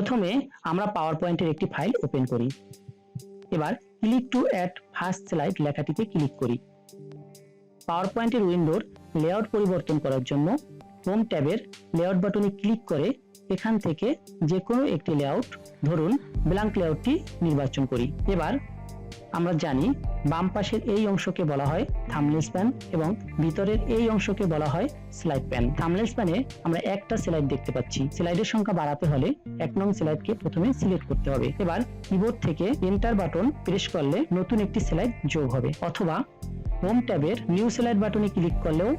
প্রথমে আমরা পাওয়ার পয়েন্টের একটি ফাইল ওপেন করি। এবার click to add first slide লেখাটিতে ক্লিক করি। পাওয়ার পয়েন্টের উইন্ডোর লেআউট পরিবর্তন করার জন্য হোম ট্যাবের লেআউট বাটনে ক্লিক করে এখান থেকে যে কোনো একটি লেআউট, ধরুন ব্ল্যাঙ্ক লেআউটটি নির্বাচন করি। এবার আমরা জানি বাম পাশের এই অংশকে বলা হয় থাম্বনেইলস প্যান এবং ভিতরের এই অংশকে বলা হয় স্লাইড প্যান। থাম্বনেইলস প্যানে আমরা একটা স্লাইড দেখতে পাচ্ছি। স্লাইডের সংখ্যা বাড়াতে হলে 1 নং স্লাইডকে প্রথমে সিলেক্ট করতে হবে। এবার কিবোর্ড থেকে এন্টার বাটন প্রেস করলে নতুন একটি স্লাইড যোগ হবে, অথবা হোম ট্যাবের নিউ স্লাইড বাটনে ক্লিক করলেও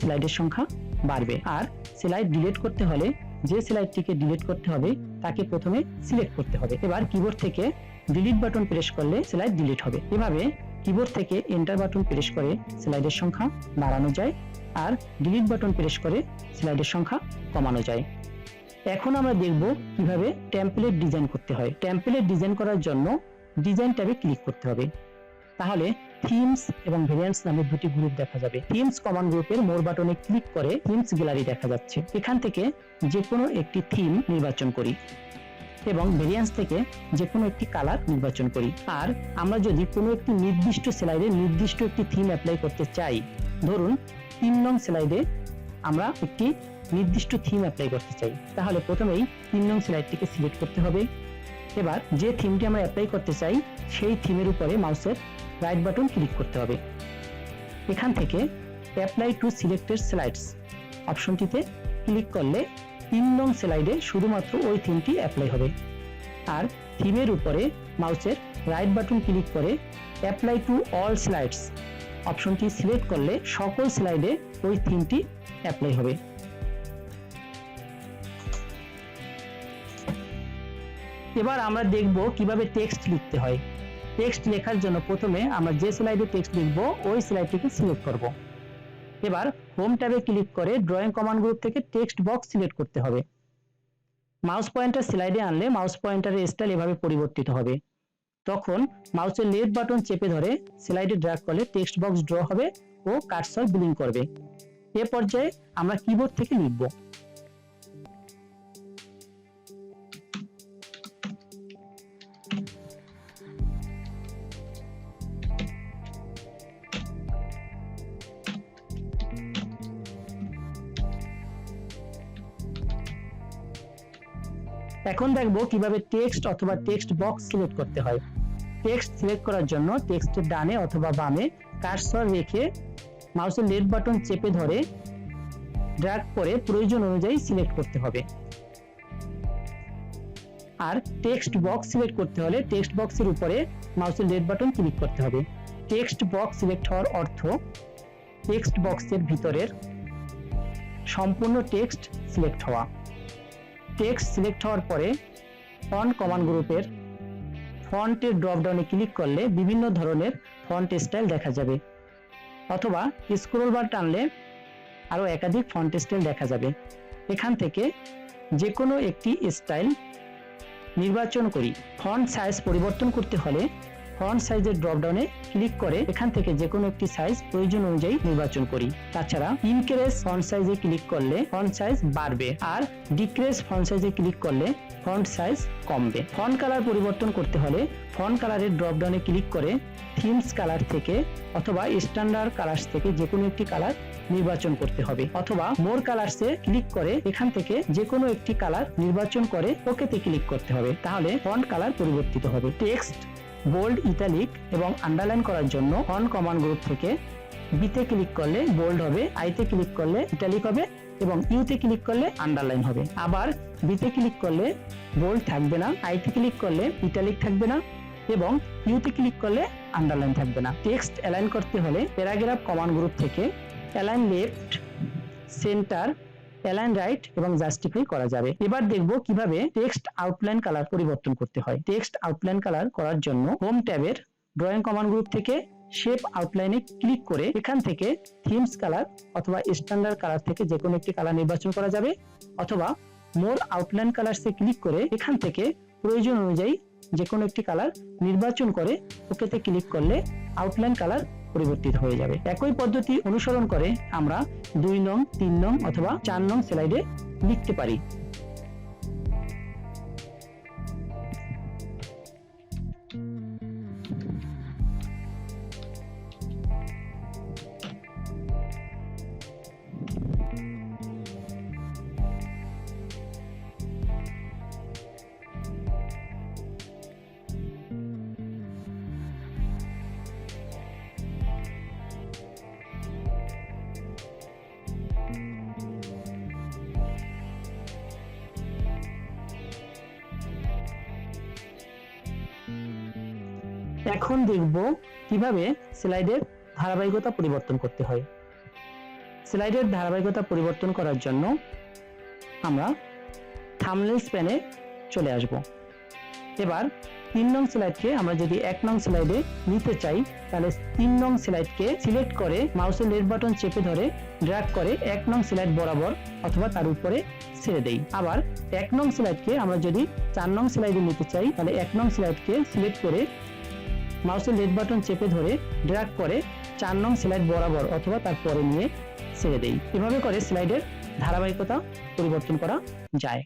স্লাইডের সংখ্যা বাড়বে। আর স্লাইড ডিলিট করতে হলে যে স্লাইডটিকে ডিলিট করতে হবে তাকে প্রথমে সিলেক্ট করতে হবে। এবার কিবোর্ড থেকে ডিলিট বাটন প্রেস করলে স্লাইড ডিলিট হবে। এভাবে কিবোর্ড থেকে এন্টার বাটন প্রেস করে স্লাইডের সংখ্যা বাড়ানো যায় আর ডিলিট বাটন প্রেস করে স্লাইডের সংখ্যা কমানো যায়। এখন আমরা দেখব কিভাবে টেমপ্লেট ডিজাইন করতে হয়। টেমপ্লেট ডিজাইন করার জন্য ডিজাইন ট্যাবে ক্লিক করতে হবে। তাহলে থিমস এবং ভেরিয়েন্টস নামে দুটি গ্রুপ দেখা যাবে। থিমস কমান্ড গ্রুপের মোর বাটনে ক্লিক করে থিমস গ্যালারি দেখা যাচ্ছে। এখান থেকে যে কোনো একটি থিম নির্বাচন করি এবং ভেরিয়েন্স থেকে যে কোনো একটি কালার নির্বাচন করি। আর আমরা যদি কোনো একটি নির্দিষ্ট স্লাইডে নির্দিষ্ট একটি থিম অ্যাপ্লাই করতে চাই, ধরুন 3 নং স্লাইডে আমরা একটি নির্দিষ্ট থিম অ্যাপ্লাই করতে চাই, তাহলে প্রথমেই 3 নং স্লাইডটিকে সিলেক্ট করতে হবে। এবার যে থিমটি আমরা অ্যাপ্লাই করতে চাই সেই থিমের উপরে মাউসের রাইট বাটন ক্লিক করতে হবে। এখান থেকে অ্যাপ্লাই টু সিলেক্টেড স্লাইডস অপশনটিতে ক্লিক করলে 3 নং স্লাইডে শুধুমাত্র ওই থিমটি অ্যাপ্লাই হবে। আর থিমের উপরে মাউসের রাইট বাটন ক্লিক করে অ্যাপ্লাই টু অল স্লাইডস অপশনটি সিলেক্ট করলে সকল স্লাইডে ওই থিমটি অ্যাপ্লাই হবে। এবার আমরা দেখব কিভাবে টেক্সট লিখতে হয়। টেক্সট লেখার জন্য প্রথমে আমরা যে স্লাইডে টেক্সট লিখব ওই স্লাইডটিকে সিলেক্ট করব। এবার হোম ট্যাবে ক্লিক করে ড্রয়িং কমান্ড গ্রুপ থেকে টেক্সট বক্স সিলেক্ট করতে হবে। মাউস পয়েন্টার স্লাইডে আনলে মাউস পয়েন্টারের স্টাইল এভাবে পরিবর্তিত হবে। তখন মাউসের লেফট বাটন চেপে ধরে স্লাইডে ড্র্যাগ করলে টেক্সট বক্স ড্র হবে ও কার্সর ব্লিং করবে। এ পর্যায়ে আমরা কিবোর্ড থেকে লিখব। এখন দেখব কিভাবে টেক্সট অথবা টেক্সট বক্স সিলেক্ট করতে হয়। টেক্সট সিলেক্ট করার জন্য টেক্সটের ডানে অথবা বামে কার্সর রেখে মাউসের লেফট বাটন চেপে ধরে ড্র্যাগ করে প্রয়োজন অনুযায়ী সিলেক্ট করতে হবে। আর টেক্সট বক্স সিলেক্ট করতে হলে টেক্সট বক্সের উপরে মাউসের লেফট বাটন ক্লিক করতে হবে। টেক্সট বক্স সিলেক্ট হওয়ার অর্থ টেক্সট বক্সের ভিতরের সম্পূর্ণ টেক্সট সিলেক্ট হওয়া। টেক্সট সিলেক্ট হওয়ার পরে ফন্ট কমান্ড গ্রুপের ফন্টের ড্রপডাউনে ক্লিক করলে বিভিন্ন ধরনের ফন্ট স্টাইল দেখা যাবে, অথবা স্ক্রল বার টানলে আরো একাধিক ফন্ট স্টাইল দেখা যাবে। এখান থেকে যে কোনো একটি স্টাইল নির্বাচন করি। ফন্ট সাইজ পরিবর্তন করতে হলে ফন্ট সাইজের ড্রপডাউনে ক্লিক করে এখান থেকে যে কোনো একটি সাইজ প্রয়োজন অনুযায়ী নির্বাচন করি। তাছাড়া ইনক্রিজ ফন্ট সাইজে ক্লিক করলে ফন্ট সাইজ বাড়বে আর ডিক্রিজ ফন্ট সাইজে ক্লিক করলে ফন্ট সাইজ কমবে। ফন্ট কালার পরিবর্তন করতে হলে ফন্ট কালারের ড্রপডাউনে ক্লিক করে থিমস কালার থেকে অথবা স্ট্যান্ডার্ড কালার্স থেকে যে কোনো একটি কালার নির্বাচন করতে হবে, অথবা মোর কালার্সে ক্লিক করে এখান থেকে যে কোনো একটি কালার নির্বাচন করে ওকেতে ক্লিক করতে হবে। তাহলে ফন্ট কালার পরিবর্তিত হবে। টেক্সট বোল্ড, ইটালিক এবং আন্ডারলাইন করার জন্য ফন্ট কমান্ড গ্রুপ থেকে বিতে ক্লিক করলে বোল্ড হবে, আইতে ক্লিক করলে ইটালিক হবে এবং ইউতে ক্লিক করলে আন্ডারলাইন হবে। আবার বিতে ক্লিক করলে বোল্ড থাকবে না, আইতে ক্লিক করলে ইটালিক থাকবে না এবং ইউতে ক্লিক করলে আন্ডারলাইন থাকবে না। টেক্সট অ্যালাইন করতে হলে প্যারাগ্রাফ কমান্ড গ্রুপ থেকে align left, centre, align right এবং জাস্টিফাই করা যাবে। এবার দেখব কিভাবে টেক্সট আউটলাইন কালার পরিবর্তন করতে হয়। টেক্সট আউটলাইন কালার করার জন্য হোম ট্যাবের ড্রয়িং কমান্ড গ্রুপ থেকে শেপ আউটলাইনে ক্লিক করে এখান থেকে থিমস কালার অথবা স্ট্যান্ডার্ড কালার থেকে যে কোনো একটি কালার নির্বাচন করা যাবে, অথবা মোর আউটলাইন কালারসে ক্লিক করে এখান থেকে প্রয়োজন অনুযায়ী যে কোনো একটি কালার নির্বাচন করে ওকেতে ক্লিক করলে আউটলাইন কালার পরিবর্তিত হয়ে যাবে। একই পদ্ধতি অনুসরণ করে আমরা 2 নং, 3 নং অথবা 4 নং স্লাইডে লিখতে পারি। এখন দেখব কিভাবে স্লাইডের ধারাবাহিকতা পরিবর্তন করতে হয়। স্লাইডের ধারাবাহিকতা পরিবর্তন করার জন্য আমরা থাম্বনেইলস প্যানে চলে আসব। এবার 3 নং স্লাইডকে আমরা যদি 1 নং স্লাইডে নিতে চাই, তাহলে 3 নং স্লাইডকে সিলেক্ট করে মাউসের লেফট বাটন চেপে ধরে ড্র্যাগ করে 1 নং স্লাইড বরাবর অথবা তার উপরে ছেড়ে দেই। আবার 1 নং স্লাইডকে আমরা যদি 4 নং স্লাইডে নিতে চাই, তাহলে 1 নং স্লাইডকে সিলেক্ট করে মাউসের লেফট বাটন চেপে ধরে ড্র্যাগ করে 4 নং স্লাইড বরাবর অথবা তার পরে নিয়ে ছেড়ে দেই। এভাবে করে স্লাইডের ধারাবাহিকতা পরিবর্তন করা যায়।